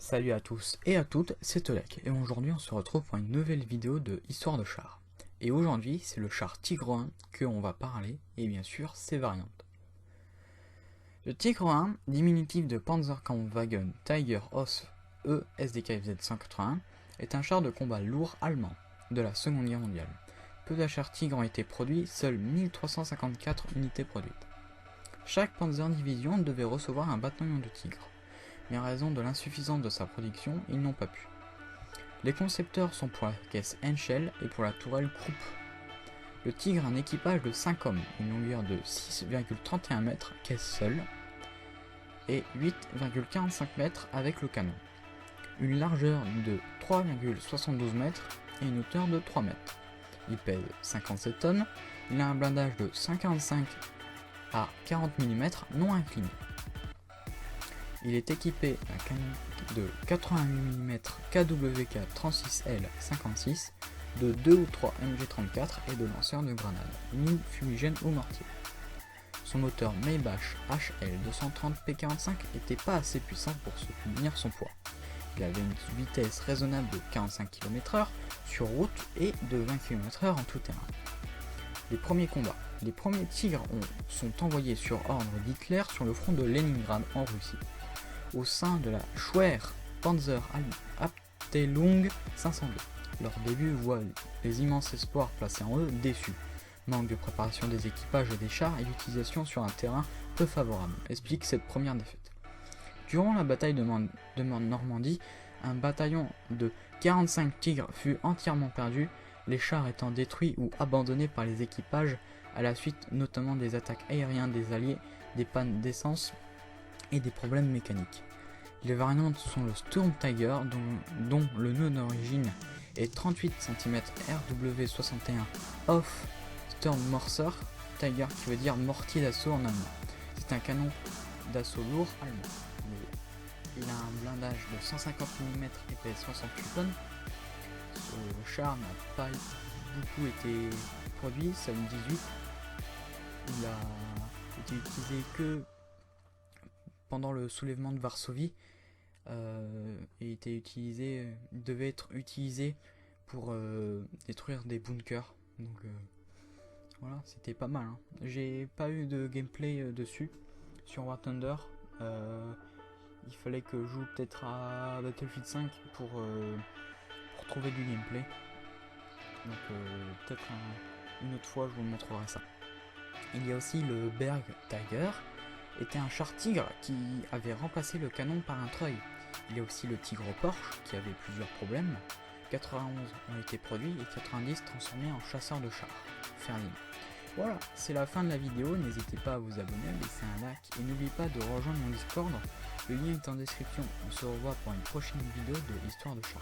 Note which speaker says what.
Speaker 1: Salut à tous et à toutes, c'est Tolek et aujourd'hui on se retrouve pour une nouvelle vidéo de Histoire de char. Et aujourd'hui c'est le char Tigre 1 que on va parler et bien sûr ses variantes. Le Tigre 1, diminutif de Panzerkampfwagen Tiger Os E SDKFZ 181, est un char de combat lourd allemand de la Seconde Guerre mondiale. Peu de chars Tigre ont été produits, seules 1354 unités produites. Chaque Panzer Division devait recevoir un bataillon de Tigre, mais en raison de l'insuffisance de sa production, ils n'ont pas pu. Les concepteurs sont pour la caisse Henschel et pour la tourelle Krupp. Le Tigre a un équipage de 5 hommes, une longueur de 6,31 mètres, caisse seule, et 8,45 mètres avec le canon. Une largeur de 3,72 mètres et une hauteur de 3 mètres. Il pèse 57 tonnes, il a un blindage de 145 à 40 mm non incliné. Il est équipé d'un canon de 88 mm KWK 36L56, de 2 ou 3 MG34 et de lanceurs de grenades, mines, fumigènes ou mortiers. Son moteur Maybach HL 230 P45 n'était pas assez puissant pour soutenir son poids. Il avait une vitesse raisonnable de 45 km/h sur route et de 20 km/h en tout terrain. Les premiers combats. Les premiers Tigres sont envoyés sur ordre d'Hitler sur le front de Leningrad en Russie, au sein de la Schwer Panzerabteilung 502. Leur début voit les immenses espoirs placés en eux déçus. Manque de préparation des équipages et des chars et l'utilisation sur un terrain peu favorable explique cette première défaite. Durant la bataille de Normandie, un bataillon de 45 Tigres fut entièrement perdu, les chars étant détruits ou abandonnés par les équipages à la suite notamment des attaques aériennes des Alliés, des pannes d'essence et des problèmes mécaniques. Les variantes sont le Sturm Tiger, dont le nœud d'origine est 38 cm RW61 Off Sturmmörser Tiger, qui veut dire mortier d'assaut en allemand. C'est un canon d'assaut lourd allemand. Il a un blindage de 150 mm et pèse 68 tonnes. Ce char n'a pas beaucoup été produit, seul 18. Il a été utilisé que pendant le soulèvement de Varsovie, il devait être utilisé pour détruire des bunkers. Donc voilà, c'était pas mal. J'ai pas eu de gameplay dessus sur War Thunder. Il fallait que je joue peut-être à Battlefield 5 pour trouver du gameplay. Donc peut-être une autre fois je vous montrerai ça. Il y a aussi le Berg Tiger, était un char Tigre qui avait remplacé le canon par un treuil. Il y a aussi le Tigre Porsche qui avait plusieurs problèmes. 91 ont été produits et 90 transformés en chasseurs de chars. Ferdinand. Voilà, c'est la fin de la vidéo, n'hésitez pas à vous abonner, à laisser un like et n'oubliez pas de rejoindre mon Discord, le lien est en description. On se revoit pour une prochaine vidéo de Histoire de chars.